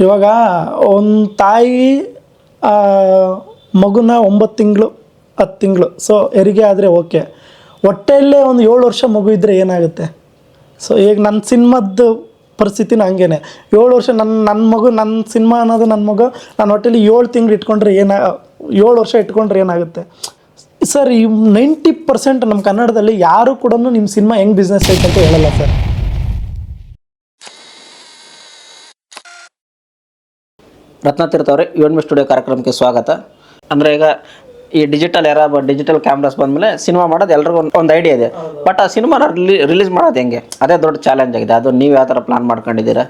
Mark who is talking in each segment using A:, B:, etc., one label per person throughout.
A: ಇವಾಗ ಒಂದು ತಾಯಿ ಮಗುನ 9 ತಿಂಗಳು 10 ತಿಂಗಳು ಸೊ ಹೆರಿಗೆ ಆದರೆ ಓಕೆ, ಹೊಟ್ಟೆಯಲ್ಲೇ ಒಂದು 7 ವರ್ಷ ಮಗು ಇದ್ದರೆ ಏನಾಗುತ್ತೆ? ಸೊ ಈಗ ನನ್ನ ಸಿನಿಮಾದ ಪರಿಸ್ಥಿತಿನ ಹಂಗೇನೆ. 7 ವರ್ಷ ನನ್ನ ಮಗು, ನನ್ನ ಸಿನಿಮಾ ಅನ್ನೋದು ನನ್ನ ಮಗು ನನ್ನ ಹೊಟ್ಟೆಲಿ 7 ತಿಂಗಳು ಇಟ್ಕೊಂಡ್ರೆ 7 ವರ್ಷ ಇಟ್ಕೊಂಡ್ರೆ ಏನಾಗುತ್ತೆ ಸರ್? ಈ 90% ನಮ್ಮ ಕನ್ನಡದಲ್ಲಿ ಯಾರು ಕೂಡ ನಿಮ್ಮ ಸಿನಿಮಾ ಹೆಂಗೆ ಬಿಸ್ನೆಸ್ ಐತೆ ಅಂತ ಹೇಳಲ್ಲ ಸರ್.
B: ರತ್ನತೀರ್ಥ ಅವರೇ, UNB ಸ್ಟುಡಿಯೋ ಕಾರ್ಯಕ್ರಮಕ್ಕೆ ಸ್ವಾಗತ. ಅಂದರೆ ಈಗ ಈ ಡಿಜಿಟಲ್ ಡಿಜಿಟಲ್ ಕ್ಯಾಮ್ರಾಸ್ ಬಂದಮೇಲೆ ಸಿನಿಮಾ ಮಾಡೋದು ಎಲ್ರಿಗೂ ಒಂದು ಐಡಿಯಾ ಇದೆ. ಬಟ್ ಆ ಸಿನಿಮಾನ ರಿಲೀಸ್ ಮಾಡೋದು ಹೆಂಗೆ, ಅದೇ ದೊಡ್ಡ ಚಾಲೆಂಜ್ ಆಗಿದೆ. ಅದು ನೀವು ಯಾವ ಥರ ಪ್ಲಾನ್ ಮಾಡ್ಕೊಂಡಿದ್ದೀರಾ?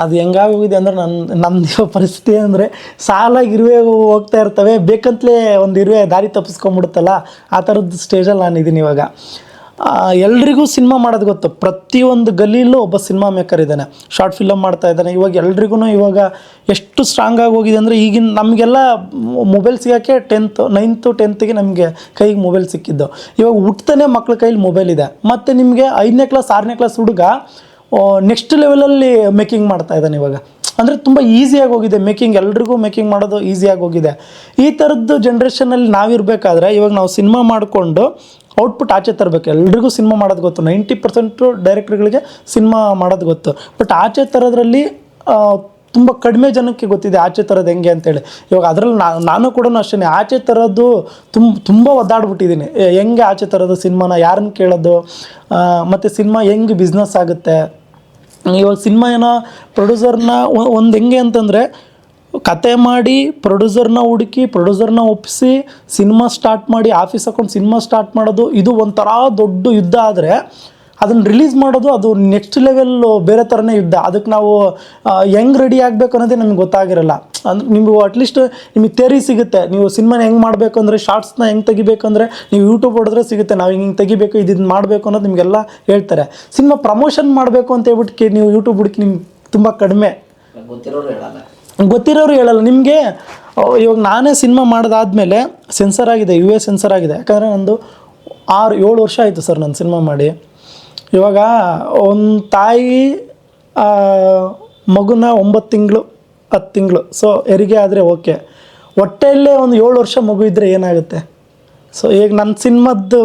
A: ಅದು ಹೆಂಗಾಗೋಗಿದೆ ಅಂದರೆ ನಮ್ಮದು ಪರಿಸ್ಥಿತಿ ಅಂದರೆ ಸಾಲ ಇರುವೆ ಹೋಗ್ತಾ ಇರ್ತವೆ, ಬೇಕಂತಲೇ ಒಂದು ಇರುವೆ ದಾರಿ ತಪ್ಪಿಸ್ಕೊಂಡ್ಬಿಡುತ್ತಲ್ಲ, ಆ ಥರದ್ದು ಸ್ಟೇಜಲ್ಲಿ ನಾನು ಇದ್ದೀನಿ ಇವಾಗ. ಎಲ್ರಿಗೂ ಸಿನಿಮಾ ಮಾಡೋದು ಗೊತ್ತು, ಪ್ರತಿಯೊಂದು ಗಲ್ಲಿಯಲ್ಲೂ ಒಬ್ಬ ಸಿನಿಮಾ ಮೇಕರ್ ಇದ್ದಾನೆ, ಶಾರ್ಟ್ ಫಿಲಮ್ ಮಾಡ್ತಾ ಇದ್ದಾನೆ. ಇವಾಗ ಎಲ್ರಿಗೂ ಇವಾಗ ಎಷ್ಟು ಸ್ಟ್ರಾಂಗ್ ಆಗಿ ಹೋಗಿದೆ ಅಂದರೆ ಈಗಿನ ನಮಗೆಲ್ಲ ಮೊಬೈಲ್ ಸಿಗೋಕ್ಕೆ 9th 10th ನಮಗೆ ಕೈಗೆ ಮೊಬೈಲ್ ಸಿಕ್ಕಿದ್ದು. ಇವಾಗ ಹುಟ್ಟತಾನೆ ಮಕ್ಳ ಕೈಲಿ ಮೊಬೈಲ್ ಇದೆ. ಮತ್ತು ನಿಮಗೆ 5ನೇ ಕ್ಲಾಸ್ 6ನೇ ಕ್ಲಾಸ್ ಹುಡುಗ ನೆಕ್ಸ್ಟ್ ಲೆವೆಲಲ್ಲಿ ಮೇಕಿಂಗ್ ಮಾಡ್ತಾ ಇದ್ದಾನೆ ಇವಾಗ. ಅಂದರೆ ತುಂಬ ಈಸಿಯಾಗಿ ಹೋಗಿದೆ ಮೇಕಿಂಗ್, ಎಲ್ರಿಗೂ ಮೇಕಿಂಗ್ ಮಾಡೋದು ಈಸಿಯಾಗಿ ಹೋಗಿದೆ. ಈ ಥರದ್ದು ಜನ್ರೇಷನಲ್ಲಿ ನಾವಿರಬೇಕಾದ್ರೆ ಇವಾಗ ನಾವು ಸಿನಿಮಾ ಮಾಡಿಕೊಂಡು ಔಟ್ಪುಟ್ ಆಚೆ ತರಬೇಕು. ಎಲ್ರಿಗೂ ಸಿನಿಮಾ ಮಾಡೋದು ಗೊತ್ತು, 90% ಡೈರೆಕ್ಟ್ರ್ಗಳಿಗೆ ಸಿನಿಮಾ ಮಾಡೋದು ಗೊತ್ತು. ಬಟ್ ಆಚೆ ತರೋದ್ರಲ್ಲಿ ತುಂಬ ಕಡಿಮೆ ಜನಕ್ಕೆ ಗೊತ್ತಿದೆ ಆಚೆ ತರೋದು ಹೆಂಗೆ ಅಂತೇಳಿ. ಇವಾಗ ಅದರಲ್ಲಿ ನಾನು ಕೂಡ ಅಷ್ಟೇ ಆಚೆ ತರೋದು ತುಂಬ ಒದ್ದಾಡ್ಬಿಟ್ಟಿದ್ದೀನಿ. ಹೆಂಗೆ ಆಚೆ ತರೋದು ಸಿನಿಮಾನ, ಯಾರನ್ನ ಕೇಳೋದು, ಮತ್ತು ಸಿನಿಮಾ ಹೆಂಗೆ ಬಿಸ್ನೆಸ್ ಆಗುತ್ತೆ. ಇವಾಗ ಸಿನಿಮಾ ಏನೋ ಪ್ರೊಡ್ಯೂಸರ್ನ ಒಂದು ಹೆಂಗೆ ಅಂತಂದರೆ, ಕತೆ ಮಾಡಿ ಪ್ರೊಡ್ಯೂಸರ್ನ ಹುಡುಕಿ ಪ್ರೊಡ್ಯೂಸರ್ನ ಒಪ್ಪಿಸಿ ಸಿನಿಮಾ ಸ್ಟಾರ್ಟ್ ಮಾಡಿ ಆಫೀಸ್ ಹಾಕೊಂಡು ಸಿನಿಮಾ ಸ್ಟಾರ್ಟ್ ಮಾಡೋದು, ಇದು ಒಂಥರ ದೊಡ್ಡ ಯುದ್ಧ. ಆದರೆ ಅದನ್ನು ರಿಲೀಸ್ ಮಾಡೋದು ಅದು ನೆಕ್ಸ್ಟ್ ಲೆವೆಲ್ಲು ಬೇರೆ ಥರನೇ ಯುದ್ಧ. ಅದಕ್ಕೆ ನಾವು ಹೆಂಗೆ ರೆಡಿ ಆಗಬೇಕು ಅನ್ನೋದೇ ನಮಗೆ ಗೊತ್ತಾಗಿರಲ್ಲ. ಅಂದ್ರೆ ನಿಮಗೆ ಅಟ್ಲೀಸ್ಟ್ ನಿಮಗೆ ಥಿಯರಿ ಸಿಗುತ್ತೆ, ನೀವು ಸಿನಿಮಾನ ಹೆಂಗೆ ಮಾಡಬೇಕು ಅಂದರೆ, ಶಾರ್ಟ್ಸ್ನ ಹೆಂಗೆ ತೆಗಿಬೇಕಂದ್ರೆ ನೀವು ಯೂಟ್ಯೂಬ್ ಹೊಡೆದ್ರೆ ಸಿಗುತ್ತೆ, ನಾವು ಹಿಂಗೆ ತೆಗಿಬೇಕು, ಇದನ್ನು ಮಾಡಬೇಕು ಅನ್ನೋದು ನಿಮಗೆಲ್ಲ ಹೇಳ್ತಾರೆ. ಸಿನಿಮಾ ಪ್ರಮೋಷನ್ ಮಾಡಬೇಕು ಅಂತ ಹೇಳ್ಬಿಟ್ಟು ನೀವು ಯೂಟ್ಯೂಬ್ ಹುಡುಕಿ ನಿಮ್ಗೆ ತುಂಬ ಕಡಿಮೆ ಗೊತ್ತಿರೋರು ಹೇಳಲ್ಲ ನಿಮಗೆ. ಇವಾಗ ನಾನೇ ಸಿನಿಮಾ ಮಾಡೋದಾದಮೇಲೆ ಸೆನ್ಸರ್ ಆಗಿದೆ, US ಸೆನ್ಸರ್ ಆಗಿದೆ. ಯಾಕಂದರೆ ನಂದು 6-7 ವರ್ಷ ಆಯಿತು ಸರ್ ನಾನು ಸಿನಿಮಾ ಮಾಡಿ. ಇವಾಗ ಒಂದು ತಾಯಿ ಮಗುನ 9 ತಿಂಗಳು 10 ತಿಂಗಳು ಸೊ ಹೆರಿಗೆ ಆದರೆ ಓಕೆ, ಹೊಟ್ಟೆಯಲ್ಲೇ ಒಂದು 7 ವರ್ಷ ಮಗು ಇದ್ದರೆ ಏನಾಗುತ್ತೆ? ಸೊ ಈಗ ನನ್ನ ಸಿನಿಮಾದ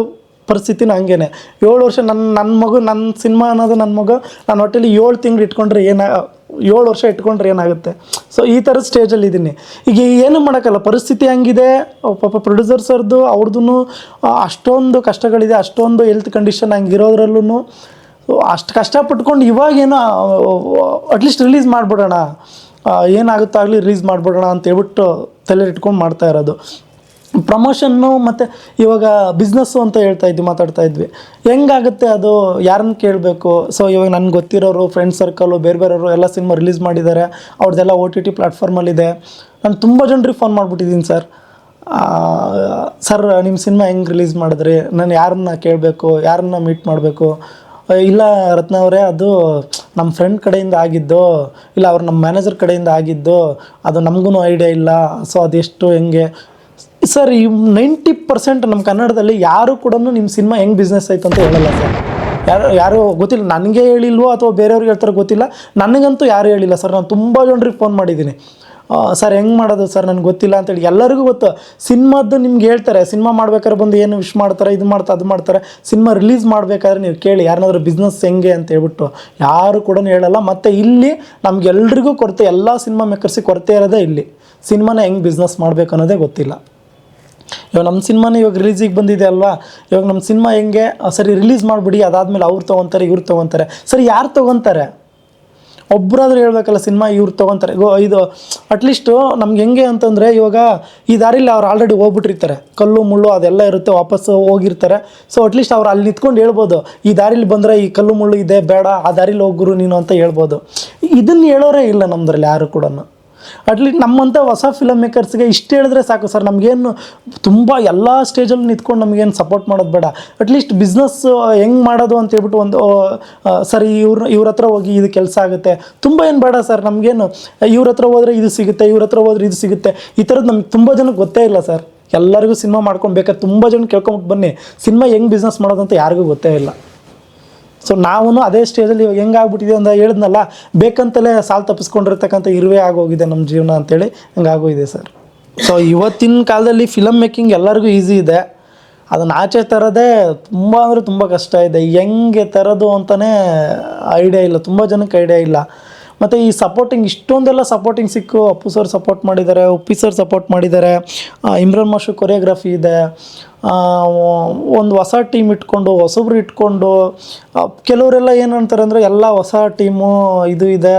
A: ಪರಿಸ್ಥಿತಿನ ಹಂಗೇನೆ. 7 ವರ್ಷ ನನ್ನ ಮಗು, ನನ್ನ ಸಿನಿಮಾ ಅನ್ನೋದು ನನ್ನ ಮಗು ನನ್ನ ಹೊಟ್ಟೆಲಿ 7 ತಿಂಗಳು ಇಟ್ಕೊಂಡ್ರೆ 7 ವರ್ಷ ಇಟ್ಕೊಂಡ್ರೆ ಏನಾಗುತ್ತೆ? ಸೊ ಈ ಥರದ ಸ್ಟೇಜಲ್ಲಿ ಇದ್ದೀನಿ. ಈಗ ಏನು ಮಾಡೋಕ್ಕಲ್ಲ, ಪರಿಸ್ಥಿತಿ ಹಂಗಿದೆ. ಪಾಪ ಪ್ರೊಡ್ಯೂಸರ್ಸರ್ದು ಅವ್ರದ್ದು ಅಷ್ಟೊಂದು ಕಷ್ಟಗಳಿದೆ, ಅಷ್ಟೊಂದು ಹೆಲ್ತ್ ಕಂಡೀಷನ್ ಹಂಗಿರೋದ್ರಲ್ಲೂ ಅಷ್ಟು ಕಷ್ಟಪಟ್ಕೊಂಡು ಇವಾಗೇನೋ ಅಟ್ಲೀಸ್ಟ್ ರಿಲೀಸ್ ಮಾಡಿಬಿಡೋಣ, ಏನಾಗುತ್ತೋ ಆಗಲಿ ರಿಲೀಸ್ ಮಾಡಿಬಿಡೋಣ ಅಂತ ಹೇಳ್ಬಿಟ್ಟು ತಲೆ ಇಟ್ಕೊಂಡು ಮಾಡ್ತಾ ಇರೋದು. ಪ್ರಮೋಷನ್ನು ಮತ್ತು ಇವಾಗ ಬಿಸ್ನೆಸ್ಸು ಅಂತ ಮಾತಾಡ್ತಾ ಇದ್ವಿ. ಹೆಂಗಾಗುತ್ತೆ ಅದು, ಯಾರನ್ನ ಕೇಳಬೇಕು? ಸೊ ಇವಾಗ ನನಗೆ ಗೊತ್ತಿರೋರು ಫ್ರೆಂಡ್ ಸರ್ಕಲು ಬೇರೆಯವರು ಎಲ್ಲ ಸಿನಿಮಾ ರಿಲೀಸ್ ಮಾಡಿದ್ದಾರೆ, ಅವ್ರದ್ದೆಲ್ಲ OTT ಪ್ಲ್ಯಾಟ್ಫಾರ್ಮಲ್ಲಿದೆ. ನಾನು ತುಂಬ ಜನರಿಗೆ ಫೋನ್ ಮಾಡಿಬಿಟ್ಟಿದ್ದೀನಿ, ಸರ್ ನಿಮ್ಮ ಸಿನಿಮಾ ಹೆಂಗೆ ರಿಲೀಸ್ ಮಾಡಿದ್ರಿ, ನಾನು ಯಾರನ್ನ ಕೇಳಬೇಕು, ಯಾರನ್ನ ಮೀಟ್ ಮಾಡಬೇಕು? ಇಲ್ಲ ರತ್ನ ಅವರೇ, ಅದು ನಮ್ಮ ಫ್ರೆಂಡ್ ಕಡೆಯಿಂದ ಆಗಿದ್ದು, ಇಲ್ಲ ಅವ್ರು ನಮ್ಮ ಮ್ಯಾನೇಜರ್ ಕಡೆಯಿಂದ ಆಗಿದ್ದು, ಅದು ನಮಗೂ ಐಡಿಯಾ ಇಲ್ಲ. ಸೊ ಅದೆಷ್ಟು ಹೆಂಗೆ ಸರ್? ಈ 90% ನಮ್ಮ ಕನ್ನಡದಲ್ಲಿ ಯಾರು ಕೂಡ ನಿಮ್ಮ ಸಿನಿಮಾ ಹೆಂಗೆ ಬಿಸ್ನೆಸ್ ಆಯ್ತು ಅಂತ ಹೇಳಲ್ಲ ಸರ್. ಯಾರು ಗೊತ್ತಿಲ್ಲ, ನನಗೆ ಹೇಳಿಲ್ವೋ ಅಥವಾ ಬೇರೆಯವ್ರಿಗೆ ಹೇಳ್ತಾರೆ ಗೊತ್ತಿಲ್ಲ, ನನಗಂತೂ ಯಾರು ಹೇಳಿಲ್ಲ ಸರ್. ನಾನು ತುಂಬ ಜನರಿಗೆ ಫೋನ್ ಮಾಡಿದ್ದೀನಿ, ಸರ್ ಹೆಂಗೆ ಮಾಡೋದು ಸರ್ ನನಗೆ ಗೊತ್ತಿಲ್ಲ ಅಂತೇಳಿ. ಎಲ್ಲರಿಗೂ ಗೊತ್ತು ಸಿನಿಮಾದ್ದು, ನಿಮ್ಗೆ ಹೇಳ್ತಾರೆ ಸಿನಿಮಾ ಮಾಡ್ಬೇಕಾದ್ರೆ ಬಂದು ಏನು ವಿಶ್ ಮಾಡ್ತಾರೆ, ಇದು ಮಾಡ್ತಾರೆ, ಅದು ಮಾಡ್ತಾರೆ. ಸಿನಿಮಾ ರಿಲೀಸ್ ಮಾಡಬೇಕಾದ್ರೆ ನೀವು ಕೇಳಿ ಯಾರನ್ನಾದ್ರೂ ಬಿಸ್ನೆಸ್ ಹೆಂಗೆ ಅಂತ ಹೇಳ್ಬಿಟ್ಟು, ಯಾರು ಕೂಡ ಹೇಳಲ್ಲ. ಮತ್ತು ಇಲ್ಲಿ ನಮಗೆಲ್ರಿಗೂ ಕೊರತೆ, ಎಲ್ಲ ಸಿನಿಮಾ ಮೇಕರ್ಸಿಗೆ ಕೊರತೆ ಇರೋದೇ ಇಲ್ಲಿ. ಸಿನಿಮಾನ ಹೆಂಗೆ ಬಿಸ್ನೆಸ್ ಮಾಡಬೇಕು ಅನ್ನೋದೇ ಗೊತ್ತಿಲ್ಲ. ಇವಾಗ ನಮ್ಮ ಸಿನಿಮಾನೇ ಇವಾಗ ರಿಲೀಸಿಗೆ ಬಂದಿದೆ ಅಲ್ವಾ, ಇವಾಗ ನಮ್ಮ ಸಿನಿಮಾ ಹೆಂಗೆ ಸರಿ ರಿಲೀಸ್ ಮಾಡಿಬಿಡಿ, ಅದಾದಮೇಲೆ ಅವ್ರು ತೊಗೊತಾರೆ ಇವ್ರು ತೊಗೊತಾರೆ. ಸರಿ ಯಾರು ತೊಗೊತಾರೆ? ಒಬ್ಬರಾದ್ರೂ ಹೇಳ್ಬೇಕಲ್ಲ ಸಿನಿಮಾ ಇವ್ರು ತೊಗೊತಾರೆ. ಇದು ಅಟ್ಲೀಸ್ಟು ನಮ್ಗೆ ಹೆಂಗೆ ಅಂತಂದರೆ, ಇವಾಗ ಈ ದಾರಿಲಿ ಅವ್ರು ಆಲ್ರೆಡಿ ಹೋಗ್ಬಿಟ್ಟಿರ್ತಾರೆ, ಕಲ್ಲು ಮುಳ್ಳು ಅದೆಲ್ಲ ಇರುತ್ತೆ, ವಾಪಸ್ಸು ಹೋಗಿರ್ತಾರೆ. ಸೊ ಅಟ್ಲೀಸ್ಟ್ ಅವ್ರು ಅಲ್ಲಿ ನಿಂತ್ಕೊಂಡು ಹೇಳ್ಬೋದು, ಈ ದಾರಿಲಿ ಬಂದರೆ ಈ ಕಲ್ಲು ಮುಳ್ಳು ಇದೆ, ಬೇಡ ಆ ದಾರಿಲಿ ಹೋಗ್ರು ನೀನು ಅಂತ ಹೇಳ್ಬೋದು. ಇದನ್ನು ಹೇಳೋರೇ ಇಲ್ಲ ನಮ್ಮದ್ರಲ್ಲಿ ಯಾರು ಕೂಡ. ಅಟ್ಲೀಸ್ಟ್ ನಮ್ಮಂಥ ಹೊಸ ಫಿಲಮ್ ಮೇಕರ್ಸ್ಗೆ ಇಷ್ಟು ಹೇಳಿದ್ರೆ ಸಾಕು ಸರ್. ನಮಗೇನು ತುಂಬ ಎಲ್ಲ ಸ್ಟೇಜಲ್ಲಿ ನಿಂತ್ಕೊಂಡು ನಮಗೇನು ಸಪೋರ್ಟ್ ಮಾಡೋದು ಬೇಡ. ಅಟ್ಲೀಸ್ಟ್ ಬಿಸ್ನೆಸ್ ಹೆಂಗೆ ಮಾಡೋದು ಅಂತ ಹೇಳ್ಬಿಟ್ಟು ಒಂದು ಸರಿ ಇವ್ರ ಹತ್ರ ಹೋಗಿ ಇದು ಕೆಲಸ ಆಗುತ್ತೆ, ತುಂಬ ಏನು ಬೇಡ ಸರ್. ನಮಗೇನು ಇವ್ರ ಹತ್ರ ಹೋದರೆ ಇದು ಸಿಗುತ್ತೆ, ಇವ್ರ ಹತ್ರ ಹೋದ್ರೆ ಇದು ಸಿಗುತ್ತೆ, ಈ ಥರದ್ದು ನಮ್ಗೆ ತುಂಬ ಜನಕ್ಕೆ ಗೊತ್ತೇ ಇಲ್ಲ ಸರ್. ಎಲ್ಲರಿಗೂ ಸಿನಿಮಾ ಮಾಡ್ಕೊಂಡು ಬೇಕಾದ್ರೆ ತುಂಬ ಜನ ಕೇಳ್ಕೊಂಬಿಟ್ಟು ಬನ್ನಿ, ಸಿನಿಮಾ ಹೆಂಗೆ ಬಿಸ್ನೆಸ್ ಮಾಡೋದು ಅಂತ ಯಾರಿಗೂ ಗೊತ್ತೇ ಇಲ್ಲ. ಸೊ ನಾವು ಅದೇ ಸ್ಟೇಜಲ್ಲಿ ಇವಾಗ ಹೆಂಗಾಗ್ಬಿಟ್ಟಿದೆ ಅಂತ ಹೇಳಿದ್ನಲ್ಲ, ಬೇಕಂತಲೇ ಸಾಲು ತಪ್ಪಿಸ್ಕೊಂಡಿರ್ತಕ್ಕಂಥ ಇರುವೆ ಆಗೋಗಿದೆ ನಮ್ಮ ಜೀವನ ಅಂತೇಳಿ ಹಂಗಾಗೋಗಿದೆ ಸರ್. ಸೊ ಇವತ್ತಿನ ಕಾಲದಲ್ಲಿ ಫಿಲಮ್ ಮೇಕಿಂಗ್ ಎಲ್ಲರಿಗೂ ಈಸಿ ಇದೆ, ಅದನ್ನು ಆಚೆ ತರೋದೇ ತುಂಬ ಅಂದರೆ ತುಂಬ ಕಷ್ಟ ಇದೆ. ಹೆಂಗೆ ತರೋದು ಅಂತಲೇ ಐಡಿಯಾ ಇಲ್ಲ, ತುಂಬ ಜನಕ್ಕೆ ಐಡಿಯಾ ಇಲ್ಲ. ಮತ್ತು ಈ ಸಪೋರ್ಟಿಂಗ್ ಇಷ್ಟೊಂದೆಲ್ಲ ಸಪೋರ್ಟಿಂಗ್ ಸಿಕ್ಕು, ಅಪ್ಪು ಸರ್ ಸಪೋರ್ಟ್ ಮಾಡಿದ್ದಾರೆ, ಉಪ್ಪಿ ಸರ್ ಸಪೋರ್ಟ್ ಮಾಡಿದ್ದಾರೆ, ಇಮ್ರಾನ್ ಮಾಸ್ಟರ್ ಕೊರಿಯೋಗ್ರಫಿ ಇದೆ, ಒಂದು ಹೊಸ ಟೀಮ್ ಇಟ್ಕೊಂಡು ಹೊಸಬ್ರು ಇಟ್ಕೊಂಡು ಕೆಲವರೆಲ್ಲ ಏನು ಅಂತಾರೆ ಅಂದರೆ ಎಲ್ಲ ಹೊಸ ಟೀಮು ಇದು ಇದೆ,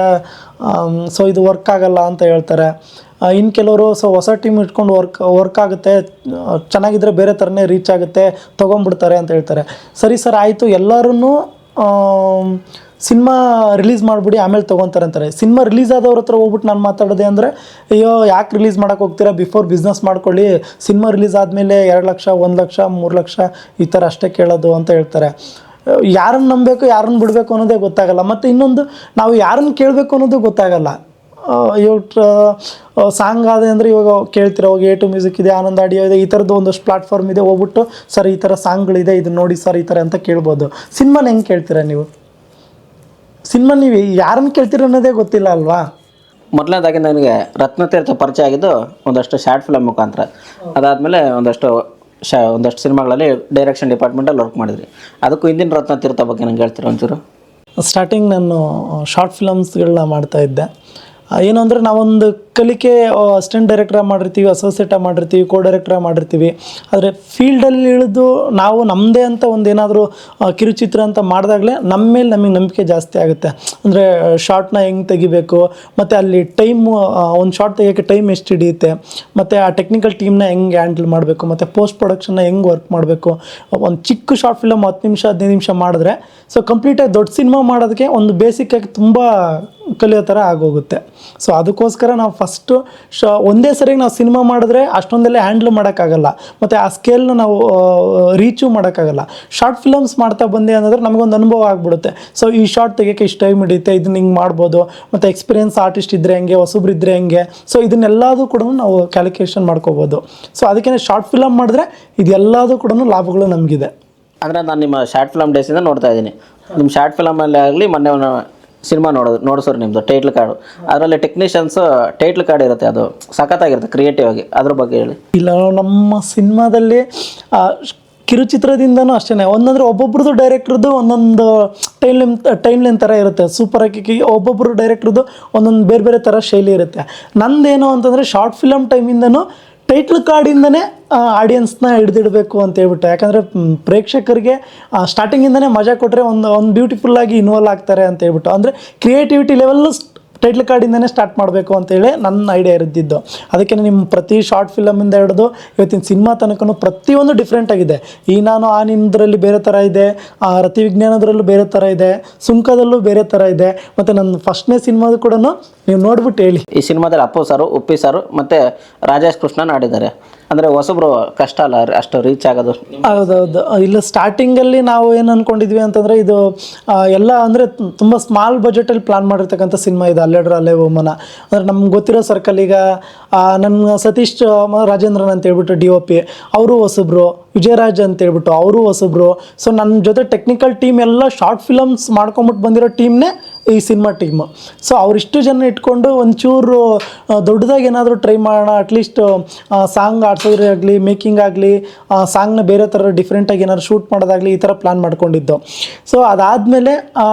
A: ಸೊ ಇದು ವರ್ಕ್ ಆಗಲ್ಲ ಅಂತ ಹೇಳ್ತಾರೆ. ಇನ್ನು ಕೆಲವರು ಹೊಸ ಟೀಮ್ ಇಟ್ಕೊಂಡು ವರ್ಕ್ ಆಗುತ್ತೆ, ಚೆನ್ನಾಗಿದ್ದರೆ ಬೇರೆ ಥರನೇ ರೀಚ್ ಆಗುತ್ತೆ, ತೊಗೊಂಡ್ಬಿಡ್ತಾರೆ ಅಂತ ಹೇಳ್ತಾರೆ. ಸರಿ ಸರ್ ಆಯಿತು, ಎಲ್ಲರೂ ಸಿನಿಮಾ ರಿಲೀಸ್ ಮಾಡಿಬಿಡಿ ಆಮೇಲೆ ತೊಗೊತಾರೆ ಅಂತಾರೆ. ಸಿನಿಮಾ ರಿಲೀಸ್ ಆದವ್ರ ಹತ್ರ ಹೋಗ್ಬಿಟ್ಟು ನಾನು ಮಾತಾಡೋದೆ ಅಂದರೆ, ಅಯ್ಯೋ ಯಾಕೆ ರಿಲೀಸ್ ಮಾಡೋಕ್ಕೆ ಹೋಗ್ತೀರಾ, ಬಿಫೋರ್ ಬಿಸ್ನೆಸ್ ಮಾಡ್ಕೊಳ್ಳಿ, ಸಿನಿಮಾ ರಿಲೀಸ್ ಆದಮೇಲೆ 2 ಲಕ್ಷ 1 ಲಕ್ಷ 3 ಲಕ್ಷ ಈ ಥರ ಅಷ್ಟೇ ಕೇಳೋದು ಅಂತ ಹೇಳ್ತಾರೆ. ಯಾರನ್ನು ನಂಬಬೇಕು ಯಾರನ್ನು ಬಿಡಬೇಕು ಅನ್ನೋದೇ ಗೊತ್ತಾಗಲ್ಲ. ಮತ್ತು ಇನ್ನೊಂದು, ನಾವು ಯಾರನ್ನು ಕೇಳಬೇಕು ಅನ್ನೋದು ಗೊತ್ತಾಗಲ್ಲ. ಸಾಂಗ್ ಆದ ಅಂದರೆ ಇವಾಗ ಕೇಳ್ತಿರೋ ಹೋಗಿ A2 ಮ್ಯೂಸಿಕ್ ಇದೆ, ಆನಂದ್ ಆಡಿಯೋ ಇದೆ, ಈ ಥರದ್ದು ಒಂದಷ್ಟು ಪ್ಲಾಟ್ಫಾರ್ಮ್ ಇದೆ, ಹೋಗ್ಬಿಟ್ಟು ಸರ್ ಈ ಥರ ಸಾಂಗ್ಗಳಿದೆ ಇದು ನೋಡಿ ಸರ್ ಈ ಥರ ಅಂತ ಕೇಳ್ಬೋದು. ಸಿನಿಮಾನ ಹೆಂಗೆ ಕೇಳ್ತೀರಾ ನೀವು? ಸಿನಿಮಾ ನೀವು ಯಾರನ್ನು ಕೇಳ್ತೀರ ಅನ್ನೋದೇ ಗೊತ್ತಿಲ್ಲ ಅಲ್ವಾ.
B: ಮೊದಲನೇದಾಗಿ ನನಗೆ ರತ್ನತೀರ್ಥ ಪರಿಚಯ ಆಗಿದ್ದು ಒಂದಷ್ಟು ಶಾರ್ಟ್ ಫಿಲಮ್ ಮುಖಾಂತರ. ಅದಾದಮೇಲೆ ಒಂದಷ್ಟು ಸಿನಿಮಾಗಳಲ್ಲಿ ಡೈರೆಕ್ಷನ್ ಡಿಪಾರ್ಟ್ಮೆಂಟಲ್ಲಿ ವರ್ಕ್ ಮಾಡಿದ್ರಿ. ಅದಕ್ಕೂ ಹಿಂದಿನ ರತ್ನತೀರ್ಥ ಬಗ್ಗೆ ನಂಗೆ ಹೇಳ್ತೀರ ಒಂಚೂರು?
A: ಸ್ಟಾರ್ಟಿಂಗ್ ನಾನು ಶಾರ್ಟ್ ಫಿಲಮ್ಸ್ಗಳನ್ನ ಮಾಡ್ತಾಯಿದ್ದೆ. ಏನು ಅಂದರೆ ನಾವೊಂದು ಕಲಿಕೆ ಅಸಿಸ್ಟೆಂಟ್ ಡೈರೆಕ್ಟ್ರಾಗಿ ಮಾಡಿರ್ತೀವಿ, ಅಸೋಸಿಯೇಟಾಗಿ ಮಾಡಿರ್ತೀವಿ, ಕೋ ಡೈರೆಕ್ಟ್ರಾಗಿ ಮಾಡಿರ್ತೀವಿ. ಆದರೆ ಫೀಲ್ಡಲ್ಲಿ ಇಳಿದು ನಾವು ನಮ್ಮದೇ ಅಂತ ಒಂದೇನಾದರೂ ಕಿರುಚಿತ್ರ ಅಂತ ಮಾಡಿದಾಗಲೇ ನಮ್ಮ ಮೇಲೆ ನಮಗೆ ನಂಬಿಕೆ ಜಾಸ್ತಿ ಆಗುತ್ತೆ. ಅಂದರೆ ಶಾರ್ಟ್ನ ಹೆಂಗೆ ತೆಗಿಬೇಕು, ಮತ್ತು ಅಲ್ಲಿ ಟೈಮು ಒಂದು ಶಾರ್ಟ್ ತೆಗಿಯೋಕ್ಕೆ ಟೈಮ್ ಎಷ್ಟು ಹಿಡಿಯುತ್ತೆ, ಮತ್ತು ಆ ಟೆಕ್ನಿಕಲ್ ಟೀಮ್ನ ಹೆಂಗೆ ಹ್ಯಾಂಡಲ್ ಮಾಡಬೇಕು, ಮತ್ತು ಪೋಸ್ಟ್ ಪ್ರೊಡಕ್ಷನ್ನ ಹೆಂಗೆ ವರ್ಕ್ ಮಾಡಬೇಕು. ಒಂದು ಚಿಕ್ಕ ಶಾರ್ಟ್ ಫಿಲಮ್ 10 ನಿಮಿಷ 15 ನಿಮಿಷ ಮಾಡಿದ್ರೆ ಸೊ ಕಂಪ್ಲೀಟಾಗಿ ದೊಡ್ಡ ಸಿನಿಮಾ ಮಾಡೋದಕ್ಕೆ ಒಂದು ಬೇಸಿಕ್ಕಾಗಿ ತುಂಬ ಕಲಿಯೋ ಥರ ಆಗೋಗುತ್ತೆ. ಸೊ ಅದಕ್ಕೋಸ್ಕರ ನಾವು ಫಸ್ಟು ಒಂದೇ ಸರಿಗೆ ನಾವು ಸಿನಿಮಾ ಮಾಡಿದ್ರೆ ಅಷ್ಟೊಂದೆಲ್ಲ ಹ್ಯಾಂಡ್ಲ್ ಮಾಡೋಕ್ಕಾಗಲ್ಲ, ಮತ್ತು ಆ ಸ್ಕೇಲ್ನ ನಾವು ರೀಚು ಮಾಡೋಕ್ಕಾಗಲ್ಲ. ಶಾರ್ಟ್ ಫಿಲಮ್ಸ್ ಮಾಡ್ತಾ ಬಂದೆ ಅನ್ನೋದ್ರೆ ನಮಗೊಂದು ಅನುಭವ ಆಗಿಬಿಡುತ್ತೆ. ಸೊ ಈ ಶಾರ್ಟ್ ತೆಗಿಯೋಕ್ಕೆ ಇಷ್ಟು ಟೈಮ್ ಹಿಡಿಯುತ್ತೆ, ಇದನ್ನ ಹಿಂಗೆ ಮಾಡ್ಬೋದು, ಮತ್ತು ಎಕ್ಸ್ಪೀರಿಯನ್ಸ್ ಆರ್ಟಿಸ್ಟ್ ಇದ್ದರೆ ಹೆಂಗೆ, ಹೊಸಬ್ರು ಇದ್ದರೆ ಹೆಂಗೆ, ಸೊ ಇದನ್ನೆಲ್ಲದೂ ಕೂಡ ನಾವು ಕ್ಯಾಲ್ಕುಲೇಷನ್ ಮಾಡ್ಕೋಬೋದು. ಸೊ ಅದಕ್ಕೆ ಶಾರ್ಟ್ ಫಿಲಮ್ ಮಾಡಿದ್ರೆ ಇದೆಲ್ಲದೂ ಕೂಡ ಲಾಭಗಳು ನಮಗಿದೆ.
B: ಅಂದರೆ ನಾನು ನಿಮ್ಮ ಶಾರ್ಟ್ ಫಿಲಮ್ ಡೇಸಿಂದ ನೋಡ್ತಾ ಇದ್ದೀನಿ. ನಿಮ್ಮ ಶಾರ್ಟ್ ಫಿಲಮಲ್ಲಿ ಆಗಲಿ ಮೊನ್ನೆ ಸಿನಿಮಾ ನೋಡಿಸೋರು ನಿಮ್ಮದು ಟೈಟ್ಲ್ ಕಾರ್ಡು, ಅದರಲ್ಲಿ ಟೆಕ್ನಿಷಿಯನ್ಸ್ ಟೈಟ್ಲ್ ಕಾರ್ಡ್ ಇರುತ್ತೆ, ಅದು ಸಖತ್ತಾಗಿರುತ್ತೆ ಕ್ರಿಯೇಟಿವ್ ಆಗಿ, ಅದ್ರ ಬಗ್ಗೆ ಹೇಳಿ.
A: ಇಲ್ಲ, ನಮ್ಮ ಸಿನಿಮಾದಲ್ಲಿ ಕಿರುಚಿತ್ರದಿಂದನೂ ಅಷ್ಟೇ, ಒಂದಂದರೆ ಒಬ್ಬೊಬ್ರದ್ದು ಡೈರೆಕ್ಟ್ರದ್ದು ಒಂದೊಂದು ಟೈಮ್ ಲೈನ್ ಥರ ಇರುತ್ತೆ. ಸೂಪರಾಗಿ ಒಬ್ಬೊಬ್ಬರು ಡೈರೆಕ್ಟ್ರದ್ದು ಒಂದೊಂದು ಬೇರೆ ಬೇರೆ ಥರ ಶೈಲಿ ಇರುತ್ತೆ. ನಂದೇನು ಅಂತಂದರೆ ಶಾರ್ಟ್ ಫಿಲಮ್ ಟೈಮಿಂದನೂ ಟೈಟ್ಲ್ ಕಾರ್ಡಿಂದನೇ ಆಡಿಯನ್ಸ್ನ ಹಿಡಿದಿಡಬೇಕು ಅಂತ ಹೇಳ್ಬಿಟ್ಟು. ಯಾಕಂದರೆ ಪ್ರೇಕ್ಷಕರಿಗೆ ಸ್ಟಾರ್ಟಿಂಗಿಂದನೇ ಮಜಾ ಕೊಟ್ಟರೆ ಒಂದು ಬ್ಯೂಟಿಫುಲ್ಲಾಗಿ ಇನ್ವಾಲ್ವ್ ಆಗ್ತಾರೆ ಅಂತ ಹೇಳ್ಬಿಟ್ಟು. ಅಂದರೆ ಕ್ರಿಯೇಟಿವಿಟಿ ಲೆವೆಲ್ಲು ಟೈಟ್ಲ್ ಕಾರ್ಡಿಂದನೇ ಸ್ಟಾರ್ಟ್ ಮಾಡಬೇಕು ಅಂತೇಳಿ ನನ್ನ ಐಡಿಯಾ ಇದ್ದಿದ್ದು. ಅದಕ್ಕೆ ನಿಮ್ಮ ಪ್ರತಿ ಶಾರ್ಟ್ ಫಿಲಮಿಂದ ಹಿಡಿದು ಇವತ್ತಿನ ಸಿನಿಮಾ ತನಕನೂ ಪ್ರತಿಯೊಂದು ಡಿಫ್ರೆಂಟ್ ಆಗಿದೆ. ಈ ನಾನು ಆ ನಿಮ್ಮದ್ರಲ್ಲಿ ಬೇರೆ ಥರ ಇದೆ, ರತಿ ವಿಜ್ಞಾನದ್ರಲ್ಲೂ ಬೇರೆ ಥರ ಇದೆ, ಸುಂಕದಲ್ಲೂ ಬೇರೆ ಥರ ಇದೆ, ಮತ್ತು ನನ್ನ ಫಸ್ಟ್ನೇ ಸಿನಿಮಾದು ಕೂಡ ನೀವು ನೋಡ್ಬಿಟ್ಟು ಹೇಳಿ.
B: ಈ ಸಿನಿಮಾದಲ್ಲಿ ಅಪ್ಪು ಸಾರು, ಉಪ್ಪಿ ಸಾರು ಮತ್ತು ರಾಜೇಶ್ ಕೃಷ್ಣನ್ ಆಡಿದ್ದಾರೆ. ಅಂದರೆ ಹೊಸಬ್ರು ಕಷ್ಟ ಅಲ್ಲ ಅಷ್ಟು ರೀಚ್ ಆಗೋದು?
A: ಹೌದೌದು. ಇಲ್ಲ, ಸ್ಟಾರ್ಟಿಂಗಲ್ಲಿ ನಾವು ಏನು ಅಂದ್ಕೊಂಡಿದ್ವಿ ಅಂತಂದರೆ ಇದು ಎಲ್ಲ ಅಂದರೆ ತುಂಬ ಸ್ಮಾಲ್ ಬಜೆಟಲ್ಲಿ ಪ್ಲಾನ್ ಮಾಡಿರ್ತಕ್ಕಂಥ ಸಿನಿಮಾ ಇದು, ಅಲ್ಲೆಡ್ರ ಅಲ್ಲೇ ವುಮನ. ಅಂದರೆ ನಮ್ಗೆ ಗೊತ್ತಿರೋ ಸರ್ಕಲ್ ಈಗ ನನ್ನ ಸತೀಶ್ ರಾಜೇಂದ್ರನ್ ಅಂತ ಹೇಳ್ಬಿಟ್ಟು DOP ಅವರು ಹೊಸಬ್ರು, ವಿಜಯರಾಜ್ ಅಂತ ಹೇಳ್ಬಿಟ್ಟು ಅವರು ಹೊಸಬ್ರು. ಸೊ ನನ್ನ ಜೊತೆ ಟೆಕ್ನಿಕಲ್ ಟೀಮ್ ಎಲ್ಲ ಶಾರ್ಟ್ ಫಿಲಮ್ಸ್ ಮಾಡ್ಕೊಂಬಿಟ್ಟು ಬಂದಿರೋ ಟೀಮ್ನೇ ಈ ಸಿನಿಮಾ ಟೀಮು. ಸೊ ಅವರಿಷ್ಟು ಜನ ಇಟ್ಕೊಂಡು ಒಂಚೂರು ದೊಡ್ಡದಾಗಿ ಏನಾದರೂ ಟ್ರೈ ಮಾಡೋಣ, ಅಟ್ಲೀಸ್ಟ್ ಸಾಂಗ್ ಆಡ್ಸೋದ್ರೆ ಆಗಲಿ, ಮೇಕಿಂಗ್ ಆಗಲಿ, ಸಾಂಗ್ನ ಬೇರೆ ಥರ ಡಿಫ್ರೆಂಟಾಗಿ ಏನಾದ್ರು ಶೂಟ್ ಮಾಡೋದಾಗಲಿ, ಈ ಥರ ಪ್ಲ್ಯಾನ್ ಮಾಡ್ಕೊಂಡಿದ್ದು. ಸೊ ಅದಾದಮೇಲೆ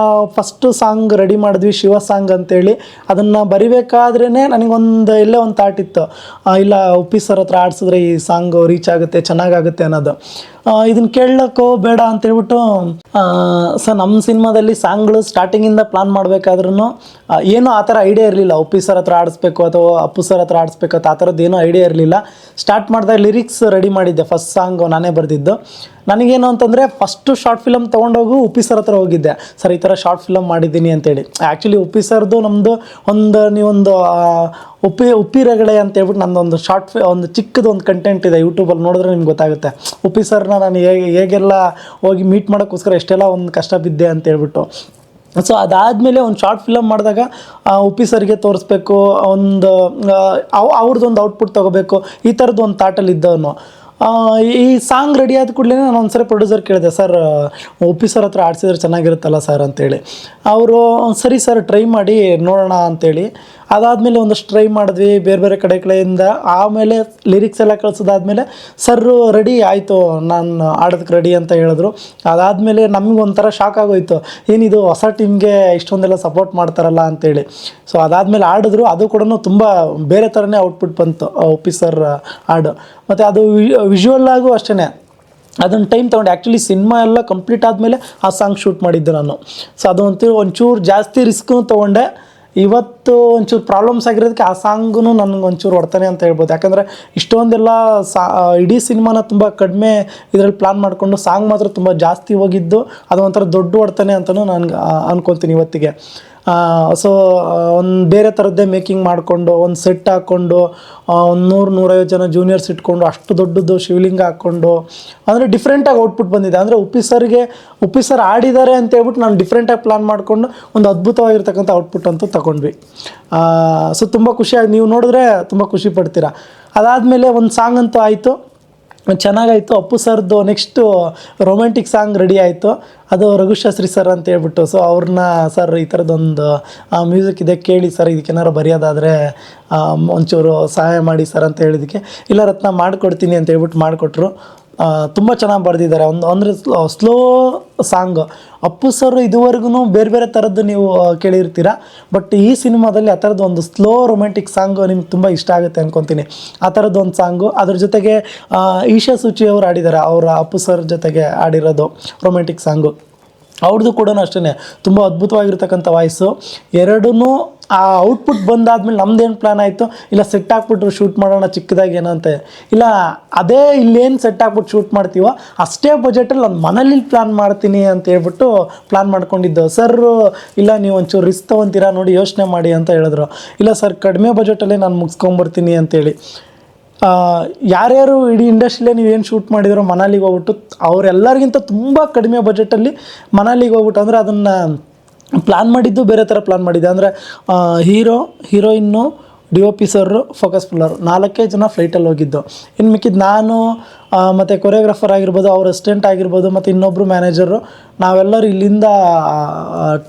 A: ಫಸ್ಟು ಸಾಂಗ್ ರೆಡಿ ಮಾಡಿದ್ವಿ, ಶಿವ ಸಾಂಗ್ ಅಂತೇಳಿ. ಅದನ್ನು ಬರಿಬೇಕಾದ್ರೇ ನನಗೊಂದು ಎಲ್ಲೇ ಒಂದು ಥಾಟ್ ಇತ್ತು, ಇಲ್ಲ ಉಪ್ಪಿ ಸರ್ ಹತ್ರ ಆಡಿಸಿದ್ರೆ ಈ ಸಾಂಗು ರೀಚ್ ಆಗುತ್ತೆ, ಚೆನ್ನಾಗಾಗುತ್ತೆ ಅನ್ನೋದು. ಇದನ್ನು ಕೇಳಕ್ಕೋ ಬೇಡ ಅಂತೇಳ್ಬಿಟ್ಟು ನಮ್ಮ ಸಿನಿಮಾದಲ್ಲಿ ಸಾಂಗ್ಗಳು ಸ್ಟಾರ್ಟಿಂಗಿಂದ ಪ್ಲಾನ್ ಮಾಡಬೇಕಾದ್ರೂ ಏನೂ ಆ ಥರ ಐಡಿಯಾ ಇರಲಿಲ್ಲ. ಉಪ್ಪಿ ಸರ್ ಹತ್ರ ಆಡಿಸ್ಬೇಕು ಅಥವಾ ಅಪ್ಪು ಸರ್ ಹತ್ರ ಆಡಿಸ್ಬೇಕು ಅಂತ ಆ ಥರದ್ದು ಏನೂ ಐಡಿಯಾ ಇರಲಿಲ್ಲ. ಸ್ಟಾರ್ಟ್ ಮಾಡಿದಾಗ ಲಿರಿಕ್ಸ್ ರೆಡಿ ಮಾಡಿದ್ದೆ, ಫಸ್ಟ್ ಸಾಂಗು ನಾನೇ ಬರೆದಿದ್ದು. ನನಗೇನು ಅಂತಂದರೆ ಫಸ್ಟು ಶಾರ್ಟ್ ಫಿಲಮ್ ತೊಗೊಂಡೋಗು ಉಪ್ಪಿ ಸರ್ ಹತ್ರ ಹೋಗಿದ್ದೆ, ಸರ್ ಈ ಥರ ಶಾರ್ಟ್ ಫಿಲಮ್ ಮಾಡಿದ್ದೀನಿ ಅಂತೇಳಿ. ಆ್ಯಕ್ಚುಲಿ ಉಪ್ಪಿ ಸರ್ದು ನಮ್ಮದು ನೀವೊಂದು ಉಪ್ಪಿ ರಗಳೆ ಅಂತ ಹೇಳ್ಬಿಟ್ಟು ನನ್ನದೊಂದು ಒಂದು ಚಿಕ್ಕದು ಒಂದು ಕಂಟೆಂಟ್ ಇದೆ, ಯೂಟ್ಯೂಬಲ್ಲಿ ನೋಡಿದ್ರೆ ನಿಮ್ಗೆ ಗೊತ್ತಾಗುತ್ತೆ. ಉಪ್ಪಿ ಸರ್ನ ನಾನು ಹೇಗೆಲ್ಲ ಹೋಗಿ ಮೀಟ್ ಮಾಡೋಕ್ಕೋಸ್ಕರ ಎಷ್ಟೆಲ್ಲ ಒಂದು ಕಷ್ಟ ಬಿದ್ದೆ ಅಂತ ಹೇಳ್ಬಿಟ್ಟು. ಸೊ ಅದಾದಮೇಲೆ ಒಂದು ಶಾರ್ಟ್ ಫಿಲಮ್ ಮಾಡಿದಾಗ ಉಪ್ಪಿ ಸರ್ಗೆ ತೋರಿಸ್ಬೇಕು, ಅವ್ರದ್ದೊಂದು ಔಟ್ಪುಟ್ ತೊಗೋಬೇಕು, ಈ ಥರದ್ದು ಒಂದು ಥಾಟಲ್ಲಿ ಇದ್ದವನು. ಈ ಸಾಂಗ್ ರೆಡಿ ಆದ ಕೂಡಲೇ ನಾನು ಒಂದ್ಸರಿ ಪ್ರೊಡ್ಯೂಸರ್ ಕೇಳಿದೆ, ಸರ್ ಒಪ್ಪಿ ಸರ್ ಹತ್ರ ಆಡಿಸಿದ್ರೆ ಚೆನ್ನಾಗಿರುತ್ತಲ್ಲ ಸರ್ ಅಂತೇಳಿ. ಅವರು ಸರಿ ಸರ್ ಟ್ರೈ ಮಾಡಿ ನೋಡೋಣ ಅಂತೇಳಿ. ಅದಾದಮೇಲೆ ಒಂದಷ್ಟು ಟ್ರೈ ಮಾಡಿದ್ವಿ ಬೇರೆ ಬೇರೆ ಕಡೆಯಿಂದ. ಆಮೇಲೆ ಲಿರಿಕ್ಸ್ ಎಲ್ಲ ಕಳ್ಸೋದಾದ್ಮೇಲೆ ಸರ್ರು ರೆಡಿ ಆಯಿತು, ನಾನು ಆಡೋದಕ್ಕೆ ರೆಡಿ ಅಂತ ಹೇಳಿದ್ರು. ಅದಾದಮೇಲೆ ನಮ್ಗೆ ಒಂಥರ ಶಾಕ್ ಆಗೋಯ್ತು, ಏನಿದು ಹೊಸ ಟೀಮ್ಗೆ ಇಷ್ಟೊಂದೆಲ್ಲ ಸಪೋರ್ಟ್ ಮಾಡ್ತಾರಲ್ಲ ಅಂತೇಳಿ. ಸೊ ಅದಾದಮೇಲೆ ಆಡಿದ್ರು, ಅದು ಕೂಡ ತುಂಬ ಬೇರೆ ಥರನೇ ಔಟ್ಪುಟ್ ಬಂತು ಒಪ್ಪಿ ಸರ್ ಹಾಡು. ಮತ್ತು ಅದು ವಿಜುವಲ್ ಆಗು ಅಷ್ಟೇ ಅದೊಂದು ಟೈಮ್ ತೊಗೊಂಡೆ. ಆ್ಯಕ್ಚುಲಿ ಸಿನಿಮಾ ಎಲ್ಲ ಕಂಪ್ಲೀಟ್ ಆದಮೇಲೆ ಆ ಸಾಂಗ್ ಶೂಟ್ ಮಾಡಿದ್ದು ನಾನು. ಸೊ ಅದು ಒಂಚೂರು ಜಾಸ್ತಿ ರಿಸ್ಕ್ನು ತೊಗೊಂಡೆ. ಇವತ್ತು ಒಂಚೂರು ಪ್ರಾಬ್ಲಮ್ಸ್ ಆಗಿರೋದಕ್ಕೆ ಆ ಸಾಂಗೂ ನನಗೆ ಒಂಚೂರು ಹೊಡ್ತಾನೆ ಅಂತ ಹೇಳ್ಬೋದು. ಯಾಕಂದರೆ ಇಷ್ಟೊಂದೆಲ್ಲ ಇಡೀ ಸಿನಿಮಾನ ತುಂಬ ಕಡಿಮೆ ಇದರಲ್ಲಿ ಪ್ಲ್ಯಾನ್ ಮಾಡಿಕೊಂಡು ಸಾಂಗ್ ಮಾತ್ರ ತುಂಬ ಜಾಸ್ತಿ ಹೋಗಿದ್ದು, ಅದು ಒಂಥರ ದೊಡ್ಡ ಹೊಡ್ತಾನೆ ಅಂತಲೂ ನನಗೆ ಅನ್ಕೊತೀನಿ ಇವತ್ತಿಗೆ. ಸೊ ಒಂದು ಬೇರೆ ಥರದ್ದೇ ಮೇಕಿಂಗ್ ಮಾಡಿಕೊಂಡು ಒಂದು ಸೆಟ್ ಹಾಕ್ಕೊಂಡು ಒಂದು 100-150 ಜನ ಜೂನಿಯರ್ಸ್ ಇಟ್ಕೊಂಡು ಅಷ್ಟು ದೊಡ್ಡದು ಶಿವಲಿಂಗ ಹಾಕ್ಕೊಂಡು, ಅಂದರೆ ಡಿಫ್ರೆಂಟಾಗಿ ಔಟ್ಪುಟ್ ಬಂದಿದೆ. ಅಂದರೆ ಉಪ್ಪಿ ಸರ್ ಆಡಿದ್ದಾರೆ ಅಂತ ಹೇಳ್ಬಿಟ್ಟು ನಾನು ಡಿಫ್ರೆಂಟಾಗಿ ಪ್ಲ್ಯಾನ್ ಮಾಡಿಕೊಂಡು ಒಂದು ಅದ್ಭುತವಾಗಿರ್ತಕ್ಕಂಥ ಔಟ್ಪುಟ್ ಅಂತೂ ತಗೊಂಡ್ವಿ. ಸೊ ತುಂಬ ಖುಷಿಯಾಗಿ ನೀವು ನೋಡಿದ್ರೆ ತುಂಬ ಖುಷಿ ಪಡ್ತೀರಾ. ಅದಾದಮೇಲೆ ಒಂದು ಸಾಂಗ್ ಅಂತೂ ಆಯಿತು, ಚೆನ್ನಾಗಾಯಿತು. ಅಪ್ಪು ಸರ್ದು ನೆಕ್ಸ್ಟು ರೊಮ್ಯಾಂಟಿಕ್ ಸಾಂಗ್ ರೆಡಿ ಆಯಿತು. ಅದು ರಘುಶಾಸ್ತ್ರಿ ಸರ್ ಅಂತ ಹೇಳ್ಬಿಟ್ಟು, ಸೊ ಅವ್ರನ್ನ ಸರ್ ಈ ಥರದ್ದೊಂದು ಮ್ಯೂಸಿಕ್ ಇದೆ ಕೇಳಿ ಸರ್, ಇದಕ್ಕೇನಾರು ಬರೆಯೋದಾದರೆ ಒಂಚೂರು ಸಹಾಯ ಮಾಡಿ ಸರ್ ಅಂತ ಹೇಳಿದ್ದಕ್ಕೆ, ಇಲ್ಲ ರತ್ನ ಮಾಡಿಕೊಡ್ತೀನಿ ಅಂತ ಹೇಳ್ಬಿಟ್ಟು ಮಾಡಿಕೊಟ್ರು. ತುಂಬ ಚೆನ್ನಾಗಿ ಬರೆದಿದ್ದಾರೆ. ಅಂದರೆ ಸ್ಲೋ ಸಾಂಗ್. ಅಪ್ಪು ಸರ್ ಇದುವರೆಗೂ ಬೇರೆ ಬೇರೆ ಥರದ್ದು ನೀವು ಕೇಳಿರ್ತೀರ, ಬಟ್ ಈ ಸಿನಿಮಾದಲ್ಲಿ ಆ ಥರದ್ದು ಒಂದು ಸ್ಲೋ ರೊಮ್ಯಾಂಟಿಕ್ ಸಾಂಗು ನಿಮ್ಗೆ ತುಂಬ ಇಷ್ಟ ಆಗುತ್ತೆ ಅಂದ್ಕೊತೀನಿ. ಆ ಥರದ್ದು ಒಂದು ಸಾಂಗು. ಅದ್ರ ಜೊತೆಗೆ ಈಶಾ ಸುಚಿ ಅವರು ಆಡಿದ್ದಾರೆ, ಅವರ ಅಪ್ಪು ಸರ್ ಜೊತೆಗೆ ಆಡಿರೋದು ರೊಮ್ಯಾಂಟಿಕ್ ಸಾಂಗು. ಅವ್ರದ್ದು ಕೂಡ ಅಷ್ಟೇ ತುಂಬ ಅದ್ಭುತವಾಗಿರ್ತಕ್ಕಂಥ ವಾಯ್ಸು. ಎರಡೂ ಆ ಔಟ್ಪುಟ್ ಬಂದಾದ್ಮೇಲೆ ನಮ್ದೇನು ಪ್ಲ್ಯಾನ್ ಆಯಿತು, ಇಲ್ಲ ಸೆಟ್ ಹಾಕ್ಬಿಟ್ರು ಶೂಟ್ ಮಾಡೋಣ ಚಿಕ್ಕದಾಗಿ ಏನಂತೆ, ಇಲ್ಲ ಅದೇ ಇಲ್ಲೇನು ಸೆಟ್ ಹಾಕ್ಬಿಟ್ಟು ಶೂಟ್ ಮಾಡ್ತೀವೋ ಅಷ್ಟೇ ಬಜೆಟಲ್ಲಿ ನಾನು ಮನೇಲಿ ಪ್ಲ್ಯಾನ್ ಮಾಡ್ತೀನಿ ಅಂತ ಹೇಳ್ಬಿಟ್ಟು ಪ್ಲ್ಯಾನ್ ಮಾಡ್ಕೊಂಡಿದ್ದು. ಸರ್ರು ಇಲ್ಲ ನೀವು ಒಂಚೂರು ರಿಸ್ಕ್ ತೊಗೊತೀರಾ ನೋಡಿ ಯೋಚನೆ ಮಾಡಿ ಅಂತ ಹೇಳಿದ್ರು. ಇಲ್ಲ ಸರ್ ಕಡಿಮೆ ಬಜೆಟಲ್ಲೇ ನಾನು ಮುಗಿಸ್ಕೊಂಬರ್ತೀನಿ ಅಂತೇಳಿ. ಯಾರ್ಯಾರು ಇಡೀ ಇಂಡಸ್ಟ್ರಿಲೇ ನೀವೇನು ಶೂಟ್ ಮಾಡಿದ್ರು ಮನಾಲಿಗೆ ಹೋಗ್ಬಿಟ್ಟು ಅವರೆಲ್ಲರಿಗಿಂತ ತುಂಬ ಕಡಿಮೆ ಬಜೆಟಲ್ಲಿ ಮನಾಲಿಗೆ ಹೋಗ್ಬಿಟ್ಟು, ಅಂದರೆ ಅದನ್ನು ಪ್ಲ್ಯಾನ್ ಮಾಡಿದ್ದು ಬೇರೆ ಥರ ಪ್ಲ್ಯಾನ್ ಮಾಡಿದ್ದೆ. ಅಂದರೆ ಹೀರೋಯಿನ್ನು DOP ಸರ್ರು ಫೋಕಸ್ ಫುಲ್ಲರು 4 ಜನ ಫ್ಲೈಟಲ್ಲಿ ಹೋಗಿದ್ದು. ಇನ್ನು ಮಿಕ್ಕಿದ್ದು ನಾನು ಮತ್ತು ಕೊರಿಯೋಗ್ರಾಫರ್ ಆಗಿರ್ಬೋದು, ಅವ್ರ ಅಸಿಸ್ಟೆಂಟ್ ಆಗಿರ್ಬೋದು, ಮತ್ತು ಇನ್ನೊಬ್ಬರು ಮ್ಯಾನೇಜರು, ನಾವೆಲ್ಲರೂ ಇಲ್ಲಿಂದ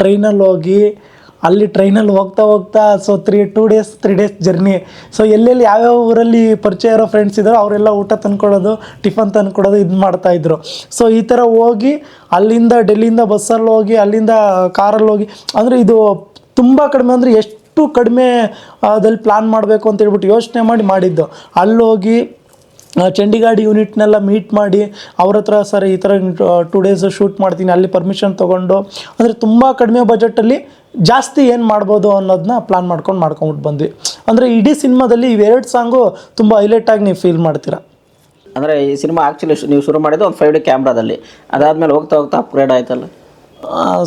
A: ಟ್ರೈನಲ್ಲಿ ಹೋಗಿ ಅಲ್ಲಿ ಟ್ರೈನಲ್ಲಿ ಹೋಗ್ತಾ ಸೊ 3 ಡೇಸ್ ಜರ್ನಿ. ಸೊ ಎಲ್ಲೆಲ್ಲಿ ಯಾವ್ಯಾವ ಊರಲ್ಲಿ ಪರಿಚಯ ಇರೋ ಫ್ರೆಂಡ್ಸ್ ಇದ್ದಾರೋ ಅವರೆಲ್ಲ ಊಟ ತಂದ್ಕೊಡೋದು, ಟಿಫನ್ ತಂದ್ಕೊಡೋದು ಇದು ಮಾಡ್ತಾಯಿದ್ರು. ಸೊ ಈ ಥರ ಹೋಗಿ ಅಲ್ಲಿಂದ ಡೆಲ್ಲಿಯಿಂದ ಬಸ್ಸಲ್ಲಿ ಹೋಗಿ ಅಲ್ಲಿಂದ ಕಾರಲ್ಲಿ ಹೋಗಿ, ಅಂದರೆ ಇದು ತುಂಬ ಕಡಿಮೆ, ಅಂದರೆ ಎಷ್ಟು ಕಡಿಮೆ ಅದಲ್ಲಿ ಪ್ಲ್ಯಾನ್ ಮಾಡಬೇಕು ಅಂತ ಹೇಳ್ಬಿಟ್ಟು ಯೋಚನೆ ಮಾಡಿದ್ದು. ಅಲ್ಲೋಗಿ ಚಂಡೀಗಢ ಯೂನಿಟ್ನೆಲ್ಲ ಮೀಟ್ ಮಾಡಿ ಅವ್ರ ಹತ್ರ ಸರ್ ಈ ಥರ 2 ಡೇಸ್ ಶೂಟ್ ಮಾಡ್ತೀನಿ, ಅಲ್ಲಿ ಪರ್ಮಿಷನ್ ತೊಗೊಂಡು, ಅಂದರೆ ತುಂಬ ಕಡಿಮೆ ಬಜೆಟಲ್ಲಿ ಜಾಸ್ತಿ ಏನು ಮಾಡ್ಬೋದು ಅನ್ನೋದನ್ನ ಪ್ಲ್ಯಾನ್ ಮಾಡ್ಕೊಂಬಿಟ್ಟು ಬಂದ್ವಿ. ಅಂದರೆ ಇಡೀ ಸಿನಿಮಾದಲ್ಲಿ ಇವೆರಡು ಸಾಂಗು ತುಂಬ ಹೈಲೈಟಾಗಿ ನೀವು ಫೀಲ್ ಮಾಡ್ತೀರಾ.
B: ಅಂದರೆ ಈ ಸಿನಿಮಾ ಆ್ಯಕ್ಚುಲಿ ನೀವು ಶುರು ಮಾಡಿದ್ದು ಒಂದು 5D ಕ್ಯಾಮ್ರಾದಲ್ಲಿ, ಅದಾದಮೇಲೆ ಹೋಗ್ತಾ ಅಪ್ಗ್ರೇಡ್ ಆಯ್ತಲ್ಲ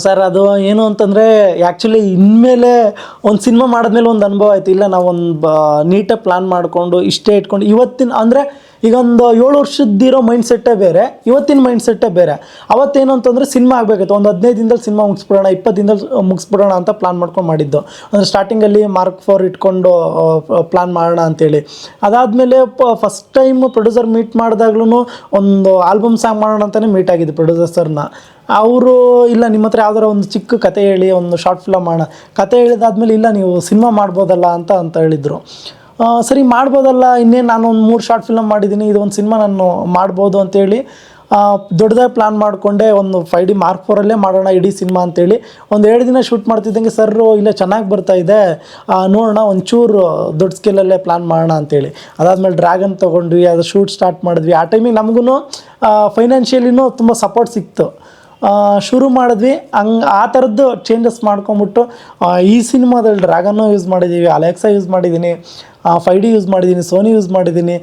A: ಸರ್. ಅದು ಏನು ಅಂತಂದರೆ ಆ್ಯಕ್ಚುಲಿ ಇನ್ಮೇಲೆ ಒಂದು ಸಿನಿಮಾ ಮಾಡಿದ್ಮೇಲೆ ಒಂದು ಅನುಭವ ಆಯಿತು. ಇಲ್ಲ ನಾವು ಒಂದು ನೀಟಾಗಿ ಪ್ಲ್ಯಾನ್ ಮಾಡಿಕೊಂಡು ಇಷ್ಟೇ ಇಟ್ಕೊಂಡು ಇವತ್ತಿನ, ಅಂದರೆ ಈಗ ಒಂದು 7 ವರ್ಷದ್ದಿರೋ ಮೈಂಡ್ಸೆಟ್ಟೇ ಬೇರೆ, ಇವತ್ತಿನ ಮೈಂಡ್ಸೆಟ್ಟೇ ಬೇರೆ. ಅವತ್ತೇನು ಅಂತಂದರೆ ಸಿನಿಮಾ ಆಗಬೇಕಿತ್ತು, ಒಂದು 15 ದಿನದಲ್ಲಿ ಸಿನಿಮಾ ಮುಗಿಸ್ಬಿಡೋಣ, 20 ದಿನದಲ್ಲಿ ಮುಗಿಸ್ಬಿಡೋಣ ಅಂತ ಪ್ಲ್ಯಾನ್ ಮಾಡ್ಕೊಂಡು ಮಾಡಿದ್ದು. ಅಂದರೆ ಸ್ಟಾರ್ಟಿಂಗಲ್ಲಿ Mark 4 ಇಟ್ಕೊಂಡು ಪ್ಲ್ಯಾನ್ ಮಾಡೋಣ ಅಂತೇಳಿ. ಅದಾದಮೇಲೆ ಫಸ್ಟ್ ಟೈಮ್ ಪ್ರೊಡ್ಯೂಸರ್ ಮೀಟ್ ಮಾಡಿದಾಗ್ಲೂ ಒಂದು ಆಲ್ಬಮ್ ಸಾಂಗ್ ಮಾಡೋಣ ಅಂತಲೇ ಮೀಟ್ ಆಗಿದ್ದು ಪ್ರೊಡ್ಯೂಸರ್ ಸರ್ನ. ಅವರು ಇಲ್ಲ ನಿಮ್ಮ ಹತ್ರ ಯಾವ್ದಾರ ಒಂದು ಚಿಕ್ಕ ಕತೆ ಹೇಳಿ, ಒಂದು ಶಾರ್ಟ್ ಫಿಲಮ್ ಮಾಡೋಣ. ಕತೆ ಹೇಳಿದಾದ್ಮೇಲೆ ಇಲ್ಲ ನೀವು ಸಿನಿಮಾ ಮಾಡ್ಬೋದಲ್ಲ ಅಂತ ಹೇಳಿದರು. ಸರಿ ಮಾಡ್ಬೋದಲ್ಲ, ಇನ್ನೇನು ನಾನು ಒಂದು 3 ಶಾರ್ಟ್ ಫಿಲಮ್ ಮಾಡಿದ್ದೀನಿ, ಇದೊಂದು ಸಿನಿಮಾ ನಾನು ಮಾಡ್ಬೋದು ಅಂತೇಳಿ ದೊಡ್ಡದಾಗಿ ಪ್ಲ್ಯಾನ್ ಮಾಡಿಕೊಂಡೆ. ಒಂದು 5D Mark 4 ಮಾಡೋಣ ಇಡೀ ಸಿನಿಮಾ ಅಂತೇಳಿ ಒಂದು 2 ದಿನ ಶೂಟ್ ಮಾಡ್ತಿದ್ದಂಗೆ ಸರ್ರು ಇಲ್ಲ ಚೆನ್ನಾಗಿ ಬರ್ತಾಯಿದೆ ನೋಡೋಣ ಒಂಚೂರು ದೊಡ್ಡ ಸ್ಕೇಲಲ್ಲೇ ಪ್ಲ್ಯಾನ್ ಮಾಡೋಣ ಅಂತೇಳಿ. ಅದಾದಮೇಲೆ ಡ್ರ್ಯಾಗನ್ ತೊಗೊಂಡ್ವಿ, ಅದು ಶೂಟ್ ಸ್ಟಾರ್ಟ್ ಮಾಡಿದ್ವಿ. ಆ ಟೈಮಿಗೆ ನಮಗೂ ಫೈನಾನ್ಷಿಯಲಿನೂ ತುಂಬ ಸಪೋರ್ಟ್ ಸಿಕ್ತು. ಶುರು ಮಾಡಿದ್ವಿ. ಆ ಥರದ್ದು ಚೇಂಜಸ್ ಮಾಡ್ಕೊಂಬಿಟ್ಟು ಈ ಸಿನಿಮಾದಲ್ಲಿ ಡ್ರ್ಯಾಗನ್ನು ಯೂಸ್ ಮಾಡಿದ್ದೀವಿ, ಅಲೆಕ್ಸಾ ಯೂಸ್ ಮಾಡಿದ್ದೀನಿ, 5D ಯೂಸ್ ಮಾಡಿದ್ದೀನಿ, ಸೋನಿ ಯೂಸ್ ಮಾಡಿದ್ದೀನಿ.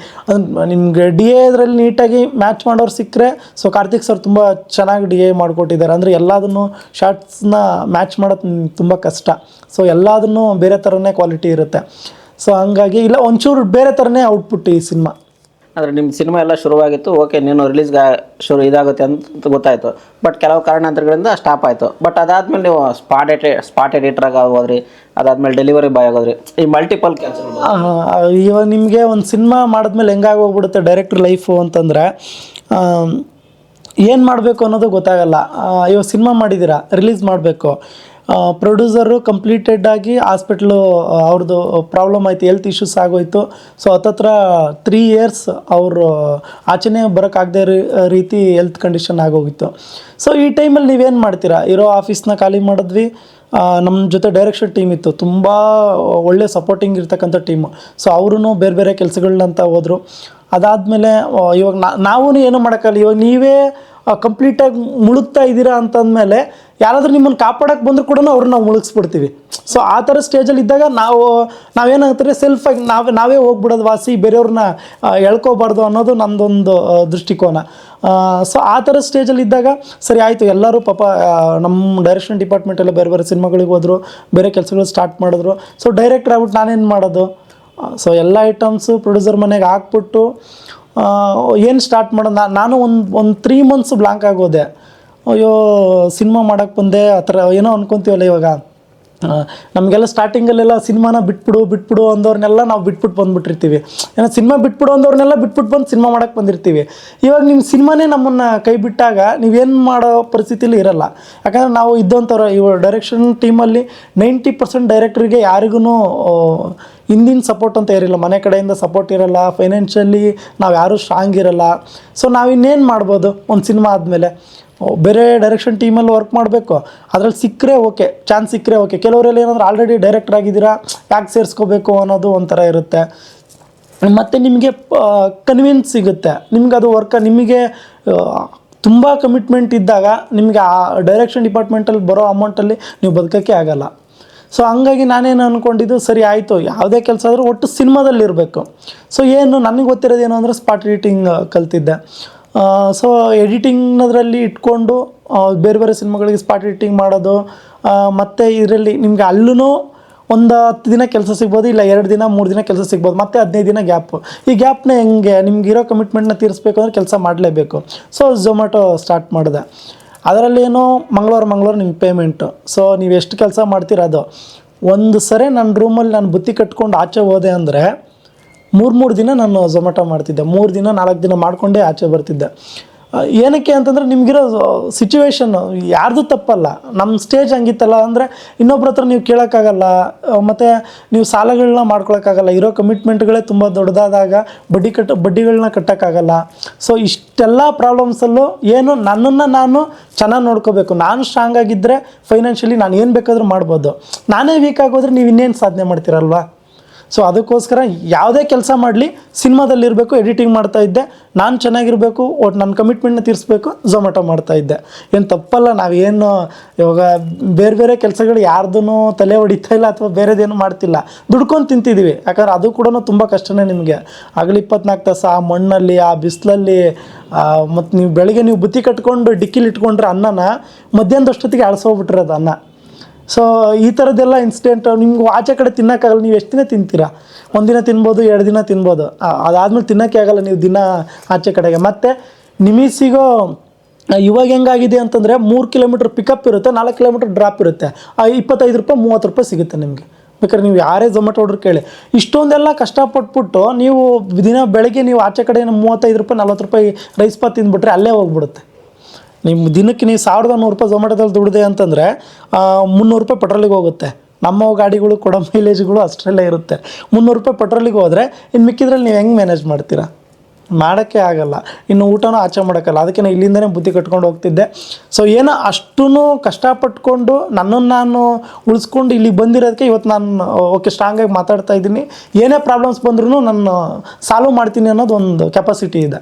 A: ನಿಮಗೆ DA ಇದರಲ್ಲಿ ನೀಟಾಗಿ ಮ್ಯಾಚ್ ಮಾಡೋರು ಸಿಕ್ಕರೆ, ಸೊ ಕಾರ್ತಿಕ್ ಸರ್ ತುಂಬ ಚೆನ್ನಾಗಿ DA ಮಾಡಿಕೊಟ್ಟಿದ್ದಾರೆ. ಅಂದರೆ ಎಲ್ಲದನ್ನು ಶಾರ್ಟ್ಸ್ನ ಮ್ಯಾಚ್ ಮಾಡೋದು ತುಂಬ ಕಷ್ಟ. ಸೊ ಎಲ್ಲದನ್ನು ಬೇರೆ ಥರನೇ ಕ್ವಾಲಿಟಿ ಇರುತ್ತೆ. ಸೊ ಹಂಗಾಗಿ ಇಲ್ಲ ಒಂಚೂರು ಬೇರೆ ಥರನೇ ಔಟ್ಪುಟ್ ಈ ಸಿನಿಮಾ.
B: ಅಂದರೆ ನಿಮ್ಮ ಸಿನಿಮಾ ಎಲ್ಲ ಶುರುವಾಗಿತ್ತು, ಓಕೆ ನೀನು ರಿಲೀಸ್ಗೆ ಇದಾಗುತ್ತೆ ಅಂತ ಗೊತ್ತಾಯಿತು. ಬಟ್ ಕೆಲವು ಕಾರಣಾಂತರಗಳಿಂದ ಸ್ಟಾಪ್ ಆಯಿತು. ಬಟ್ ಅದಾದಮೇಲೆ ನೀವು ಸ್ಪಾಟ್ ಎಡಿಟ್ರಾಗಿ ಹೋದ್ರಿ, ಅದಾದಮೇಲೆ ಡೆಲಿವರಿ ಬಾಯ್ ಆಗೋದ್ರಿ, ಈ ಮಲ್ಟಿಪಲ್ ಕೆಲಸಗಳು.
A: ಇವಾಗ ನಿಮಗೆ ಒಂದು ಸಿನಿಮಾ ಮಾಡಿದ್ಮೇಲೆ ಹೆಂಗಾಗೋಗ್ಬಿಡುತ್ತೆ ಡೈರೆಕ್ಟ್ರ್ ಲೈಫು ಅಂತಂದರೆ, ಏನು ಮಾಡಬೇಕು ಅನ್ನೋದು ಗೊತ್ತಾಗಲ್ಲ. ಇವಾಗ ಸಿನಿಮಾ ಮಾಡಿದ್ದೀರಾ, ರಿಲೀಸ್ ಮಾಡಬೇಕು, ಪ್ರೊಡ್ಯೂಸರು ಕಂಪ್ಲೀಟೆಡ್ ಆಗಿ ಹಾಸ್ಪಿಟ್ಲು ಅವ್ರದ್ದು ಪ್ರಾಬ್ಲಮ್ ಆಯಿತು, ಹೆಲ್ತ್ ಇಶ್ಯೂಸ್ ಆಗೋಯ್ತು. ಸೊ ಹತ್ತತ್ರ 3 years ಅವರು ಆಚೆನೇ ಬರೋಕ್ಕಾಗದೇ ರೀತಿ ಹೆಲ್ತ್ ಕಂಡೀಷನ್ ಆಗೋಗಿತ್ತು. ಸೊ ಈ ಟೈಮಲ್ಲಿ ನೀವೇನು ಮಾಡ್ತೀರಾ? ಇರೋ ಆಫೀಸ್ನ ಖಾಲಿ ಮಾಡಿದ್ವಿ, ನಮ್ಮ ಜೊತೆ ಡೈರೆಕ್ಷನ್ ಟೀಮ್ ಇತ್ತು, ತುಂಬ ಒಳ್ಳೆ ಸಪೋರ್ಟಿಂಗ್ ಇರ್ತಕ್ಕಂಥ ಟೀಮು. ಸೊ ಅವರು ಬೇರೆ ಬೇರೆ ಕೆಲಸಗಳನ್ನಂತ ಹೋದರು. ಅದಾದಮೇಲೆ ಇವಾಗ ನಾವು ಏನೂ ಮಾಡೋಕ್ಕಲ್ಲ. ಇವಾಗ ನೀವೇ ಕಂಪ್ಲೀಟಾಗಿ ಮುಳುಗ್ತಾ ಇದ್ದೀರಾ ಅಂತಂದಮೇಲೆ ಯಾರಾದರೂ ನಿಮ್ಮನ್ನು ಕಾಪಾಡೋಕ್ಕೆ ಬಂದರೂ ಕೂಡ ಅವ್ರನ್ನ ನಾವು ಮುಳುಗಿಸ್ಬಿಡ್ತೀವಿ. ಸೊ ಆ ಥರ ಸ್ಟೇಜಲ್ಲಿ ಇದ್ದಾಗ ನಾವೇನಾಗ್ತಾರೆ, ಸೆಲ್ಫಾಗಿ ನಾವೇ ಹೋಗ್ಬಿಡೋದು ವಾಸಿ, ಬೇರೆಯವ್ರನ್ನ ಎಳ್ಕೋಬಾರ್ದು ಅನ್ನೋದು ನಮ್ಮದೊಂದು ದೃಷ್ಟಿಕೋನ. ಸೊ ಆ ಥರ ಸ್ಟೇಜಲ್ಲಿ ಇದ್ದಾಗ ಸರಿ ಆಯಿತು, ಎಲ್ಲರೂ ಪಾಪ ನಮ್ಮ ಡೈರೆಕ್ಷನ್ ಡಿಪಾರ್ಟ್ಮೆಂಟೆಲ್ಲ ಬೇರೆ ಬೇರೆ ಸಿನಿಮಾಗಳಿಗೆ ಹೋದರು, ಬೇರೆ ಕೆಲಸಗಳು ಸ್ಟಾರ್ಟ್ ಮಾಡಿದ್ರು. ಸೊ ಡೈರೆಕ್ಟ್ರ್ ಆಗ್ಬಿಟ್ಟು ನಾನೇನು ಮಾಡೋದು? ಸೊ ಎಲ್ಲ ಐಟಮ್ಸು ಪ್ರೊಡ್ಯೂಸರ್ ಮನೆಗೆ ಹಾಕ್ಬಿಟ್ಟು ಏನು ಸ್ಟಾರ್ಟ್ ಮಾಡೋದು? ನಾನು ಒಂದು 3 months ಬ್ಲಾಂಕ್ ಆಗೋದೆ. ಅಯ್ಯೋ ಸಿನಿಮಾ ಮಾಡೋಕ್ಕೆ ಬಂದೆ ಆ ಥರ ಏನೋ ಅಂದ್ಕೊತೀವಲ್ಲ. ಇವಾಗ ನಮಗೆಲ್ಲ ಸ್ಟಾರ್ಟಿಂಗಲ್ಲೆಲ್ಲ ಸಿನಿಮಾನ ಬಿಟ್ಬಿಡು ಅಂದವ್ರನ್ನೆಲ್ಲ ನಾವು ಬಿಟ್ಬಿಟ್ಟು ಬಂದುಬಿಟ್ಟಿರ್ತೀವಿ. ಏನೋ ಸಿನಿಮಾ ಬಿಟ್ಬಿಡು ಅಂದವ್ರನ್ನೆಲ್ಲ ಬಿಟ್ಬಿಟ್ಟು ಬಂದು ಸಿನಿಮಾ ಮಾಡೋಕ್ಕೆ ಬಂದಿರ್ತೀವಿ. ಇವಾಗ ನಿಮ್ಮ ಸಿನಿಮಾನೇ ನಮ್ಮನ್ನು ಕೈ ಬಿಟ್ಟಾಗ ನೀವೇನು ಮಾಡೋ ಪರಿಸ್ಥಿತಿಲಿ ಇರಲ್ಲ. ಯಾಕಂದರೆ ನಾವು ಇದ್ದಂಥವ್ರು ಇವಾಗ ಡೈರೆಕ್ಷನ್ ಟೀಮಲ್ಲಿ 90% ಡೈರೆಕ್ಟ್ರಿಗೆ ಯಾರಿಗೂ ಹಿಂದಿನ ಸಪೋರ್ಟ್ ಅಂತ ಇರಲ್ಲ, ಮನೆ ಕಡೆಯಿಂದ ಸಪೋರ್ಟ್ ಇರಲ್ಲ, ಫೈನಾನ್ಷಿಯಲಿ ನಾವು ಯಾರೂ ಸ್ಟ್ರಾಂಗ್ ಇರಲ್ಲ. ಸೊ ನಾವು ಇನ್ನೇನು ಮಾಡ್ಬೋದು? ಒಂದು ಸಿನಿಮಾ ಆದಮೇಲೆ ಬೇರೆ ಡೈರೆಕ್ಷನ್ ಟೀಮಲ್ಲಿ ವರ್ಕ್ ಮಾಡಬೇಕು, ಅದ್ರಲ್ಲಿ ಸಿಕ್ಕರೆ ಓಕೆ, ಚಾನ್ಸ್ ಸಿಕ್ಕರೆ ಓಕೆ. ಕೆಲವರೆಲ್ಲ ಏನಂದ್ರೆ ಆಲ್ರೆಡಿ ಡೈರೆಕ್ಟರ್ ಆಗಿದ್ದೀರಾ, ಯಾಕೆ ಸೇರಿಸ್ಕೋಬೇಕು ಅನ್ನೋದು ಒಂಥರ ಇರುತ್ತೆ. ಮತ್ತು ನಿಮಗೆ ಕನ್ವಿನ್ಸ್ ಸಿಗುತ್ತೆ, ನಿಮ್ಗೆ ಅದು ನಿಮಗೆ ತುಂಬ ಕಮಿಟ್ಮೆಂಟ್ ಇದ್ದಾಗ ನಿಮಗೆ ಆ ಡೈರೆಕ್ಷನ್ ಡಿಪಾರ್ಟ್ಮೆಂಟಲ್ಲಿ ಬರೋ ಅಮೌಂಟಲ್ಲಿ ನೀವು ಬದುಕೋಕ್ಕೆ ಆಗಲ್ಲ. ಸೊ ಹಂಗಾಗಿ ನಾನೇನು ಅಂದ್ಕೊಂಡಿದ್ದು, ಸರಿ ಆಯಿತು, ಯಾವುದೇ ಕೆಲಸ ಆದರೂ ಒಟ್ಟು ಸಿನಿಮಾದಲ್ಲಿರಬೇಕು. ಸೊ ನನಗೆ ಗೊತ್ತಿರೋದೇನು ಅಂದರೆ ಸ್ಪಾಟ್ ಎಡಿಟಿಂಗ್ ಕಲ್ತಿದ್ದೆ. ಸೊ ಎಡಿಟಿಂಗ್ನದ್ರಲ್ಲಿ ಇಟ್ಕೊಂಡು ಬೇರೆ ಬೇರೆ ಸಿನಿಮಾಗಳಿಗೆ ಸ್ಪಾಟ್ ಎಡಿಟಿಂಗ್ ಮಾಡೋದು. ಮತ್ತು ಇದರಲ್ಲಿ ನಿಮಗೆ ಅಲ್ಲೂ ಒಂದು 10 ದಿನ ಕೆಲಸ ಸಿಗ್ಬೋದು, ಇಲ್ಲ 2 ದಿನ 3 ದಿನ ಕೆಲಸ ಸಿಗ್ಬೋದು, ಮತ್ತು 15 ದಿನ ಗ್ಯಾಪು. ಈ ಗ್ಯಾಪ್ನ ಹೆಂಗೆ ನಿಮಗಿರೋ ಕಮಿಟ್ಮೆಂಟ್ನ ತೀರಿಸ್ಬೇಕು ಅಂದರೆ ಕೆಲಸ ಮಾಡಲೇಬೇಕು. ಸೊ ಝೊಮ್ಯಾಟೊ ಸ್ಟಾರ್ಟ್ ಮಾಡಿದೆ. ಅದರಲ್ಲೇನೋ ಮಂಗಳವಾರ ನಿಮ್ಮ ಪೇಮೆಂಟು. ಸೊ ನೀವು ಎಷ್ಟು ಕೆಲಸ ಮಾಡ್ತೀರ ಅದು. ಒಂದು ಸರಿ ನನ್ನ ರೂಮಲ್ಲಿ ನಾನು ಬುತ್ತಿ ಕಟ್ಕೊಂಡು ಆಚೆ ಹೋದೆ ಅಂದರೆ 3 ದಿನ ನಾನು ಝೊಮ್ಯಾಟೊ ಮಾಡ್ತಿದ್ದೆ. 3 ದಿನ 4 ದಿನ ಮಾಡಿಕೊಂಡೇ ಆಚೆ ಬರ್ತಿದ್ದೆ. ಏನಕ್ಕೆ ಅಂತಂದರೆ ನಿಮಗಿರೋ ಸಿಚುವೇಶನ್ನು ಯಾರ್ದು ತಪ್ಪಲ್ಲ, ನಮ್ಮ ಸ್ಟೇಜ್ ಹಂಗಿತ್ತಲ್ಲ. ಅಂದರೆ ಇನ್ನೊಬ್ರ ಹತ್ರ ನೀವು ಕೇಳೋಕ್ಕಾಗಲ್ಲ, ಮತ್ತು ನೀವು ಸಾಲಗಳನ್ನ ಮಾಡ್ಕೊಳಕ್ಕಾಗಲ್ಲ. ಇರೋ ಕಮಿಟ್ಮೆಂಟ್ಗಳೇ ತುಂಬ ದೊಡ್ಡದಾದಾಗ ಬಡ್ಡಿಗಳನ್ನ ಕಟ್ಟೋಕ್ಕಾಗಲ್ಲ. ಸೊ ಇಷ್ಟೆಲ್ಲ ಪ್ರಾಬ್ಲಮ್ಸಲ್ಲೂ ನನ್ನನ್ನು ನಾನು ಚೆನ್ನಾಗಿ ನೋಡ್ಕೋಬೇಕು. ನಾನು ಸ್ಟ್ರಾಂಗ್ ಆಗಿದ್ದರೆ ಫೈನಾನ್ಷಿಯಲಿ ನಾನು ಏನು ಬೇಕಾದರೂ ಮಾಡ್ಬೋದು. ನಾನೇ ವೀಕ್ ಆಗೋದ್ರೆ ನೀವು ಇನ್ನೇನು ಸಾಧನೆ ಮಾಡ್ತೀರಲ್ವಾ. ಸೊ ಅದಕ್ಕೋಸ್ಕರ ಯಾವುದೇ ಕೆಲಸ ಮಾಡಲಿ ಸಿನಿಮಾದಲ್ಲಿರಬೇಕು. ಎಡಿಟಿಂಗ್ ಮಾಡ್ತಾಯಿದ್ದೆ, ನಾನು ಚೆನ್ನಾಗಿರಬೇಕು, ಒಟ್ಟು ನನ್ನ ಕಮಿಟ್ಮೆಂಟ್ನ ತೀರಿಸ್ಬೇಕು, ಝೊಮ್ಯಾಟೊ ಮಾಡ್ತಾಯಿದ್ದೆ. ಏನು ತಪ್ಪಲ್ಲ. ನಾವೇನು ಇವಾಗ ಬೇರೆ ಬೇರೆ ಕೆಲಸಗಳು ಯಾರ್ದೂ ತಲೆ ಹೊಡಿತಾ ಇಲ್ಲ, ಅಥವಾ ಬೇರೆದೇನು ಮಾಡ್ತಿಲ್ಲ, ದುಡ್ಕೊಂಡು ತಿಂತಿದ್ದೀವಿ. ಯಾಕಂದ್ರೆ ಅದು ಕೂಡ ತುಂಬ ಕಷ್ಟನೇ ನಿಮಗೆ. ಆಗಲಿ 24 ತಾಸು ಆ ಮಣ್ಣಲ್ಲಿ, ಆ ಬಿಸಿಲಲ್ಲಿ, ಮತ್ತು ನೀವು ಬೆಳಗ್ಗೆ ನೀವು ಬುತ್ತಿ ಕಟ್ಕೊಂಡು ಡಿಕ್ಕಿಲಿ ಇಟ್ಕೊಂಡ್ರೆ ಅನ್ನನ ಮಧ್ಯಾಹ್ನದಷ್ಟೊತ್ತಿಗೆ ಅಳಿಸೋಗ್ಬಿಟ್ಟಿರೋದು ಅನ್ನ. ಸೊ ಈ ಥರದ್ದೆಲ್ಲ ಇನ್ಸಿಡೆಂಟ್ ನಿಮ್ಗೆ ಆಚೆ ಕಡೆ ತಿನ್ನೋಕ್ಕಾಗಲ್ಲ. ನೀವು ಎಷ್ಟು ದಿನ ತಿಂತೀರಾ? 1 ದಿನ ತಿನ್ಬೋದು, 2 ದಿನ ತಿನ್ಬೋದು, ಅದಾದಮೇಲೆ ತಿನ್ನೋಕ್ಕೆ ಆಗಲ್ಲ ನೀವು ದಿನ ಆಚೆ ಕಡೆಗೆ. ಮತ್ತು ನಿಮಗೆ ಸಿಗೋ ಇವಾಗ ಹೆಂಗಾಗಿದೆ ಅಂತಂದರೆ 3 ಕಿಲೋಮೀಟ್ರ್ ಪಿಕಪ್ ಇರುತ್ತೆ, 4 ಕಿಲೋಮೀಟ್ರ್ ಡ್ರಾಪ್ ಇರುತ್ತೆ. 25 ರೂಪಾಯಿ 30 ರೂಪಾಯಿ ಸಿಗುತ್ತೆ ನಿಮಗೆ. ಬೇಕಾದ್ರೆ ನೀವು ಯಾರೇ ಝೊಮ್ಯಾಟೊ ಆರ್ಡ್ರ್ ಕೇಳಿ. ಇಷ್ಟೊಂದೆಲ್ಲ ಕಷ್ಟಪಟ್ಬಿಟ್ಟು ನೀವು ದಿನ ಬೆಳಗ್ಗೆ ನೀವು ಆಚೆ ಕಡೆ 35 ರೂಪಾಯಿ 40 ರೂಪಾಯಿ ರೈಸ್ ಪಾತ್ ತಿಂದ್ಬಿಟ್ರೆ ಅಲ್ಲೇ ಹೋಗ್ಬಿಡುತ್ತೆ. ನಿಮ್ಮ ದಿನಕ್ಕೆ ನೀವು 1100 ರೂಪಾಯಿ ಝೊಮ್ಯಾಟೊದಲ್ಲಿ ದುಡಿದೆ ಅಂತಂದರೆ 300 ರೂಪಾಯಿ ಪೆಟ್ರೋಲಿಗೆ ಹೋಗುತ್ತೆ. ನಮ್ಮ ಗಾಡಿಗಳು ಕೊಡೋ ಮೈಲೇಜ್ಗಳು ಅಷ್ಟರಲ್ಲೇ ಇರುತ್ತೆ. 300 ರೂಪಾಯಿ ಪೆಟ್ರೋಲಿಗೆ ಹೋದರೆ ಇನ್ನು ಮಿಕ್ಕಿದ್ರಲ್ಲಿ ನೀವು ಹೆಂಗೆ ಮ್ಯಾನೇಜ್ ಮಾಡ್ತೀರಾ? ಮಾಡೋಕ್ಕೆ ಆಗಲ್ಲ. ಇನ್ನು ಊಟನೂ ಆಚೆ ಮಾಡೋಕ್ಕಲ್ಲ. ಅದಕ್ಕೆ ನಾನು ಇಲ್ಲಿಂದನೇ ಬುದ್ಧಿ ಕಟ್ಕೊಂಡು ಹೋಗ್ತಿದ್ದೆ. ಸೊ ಏನೋ ಅಷ್ಟೂ ಕಷ್ಟಪಟ್ಕೊಂಡು ನನ್ನನ್ನು ನಾನು ಉಳಿಸ್ಕೊಂಡು ಇಲ್ಲಿಗೆ ಬಂದಿರೋದಕ್ಕೆ ಇವತ್ತು ನಾನು ಓಕೆ ಸ್ಟ್ರಾಂಗಾಗಿ ಮಾತಾಡ್ತಾ ಇದ್ದೀನಿ. ಏನೇ ಪ್ರಾಬ್ಲಮ್ಸ್ ಬಂದ್ರೂ ನಾನು ಸಾಲ್ವ್ ಮಾಡ್ತೀನಿ ಅನ್ನೋದು ಒಂದು ಕೆಪಾಸಿಟಿ ಇದೆ.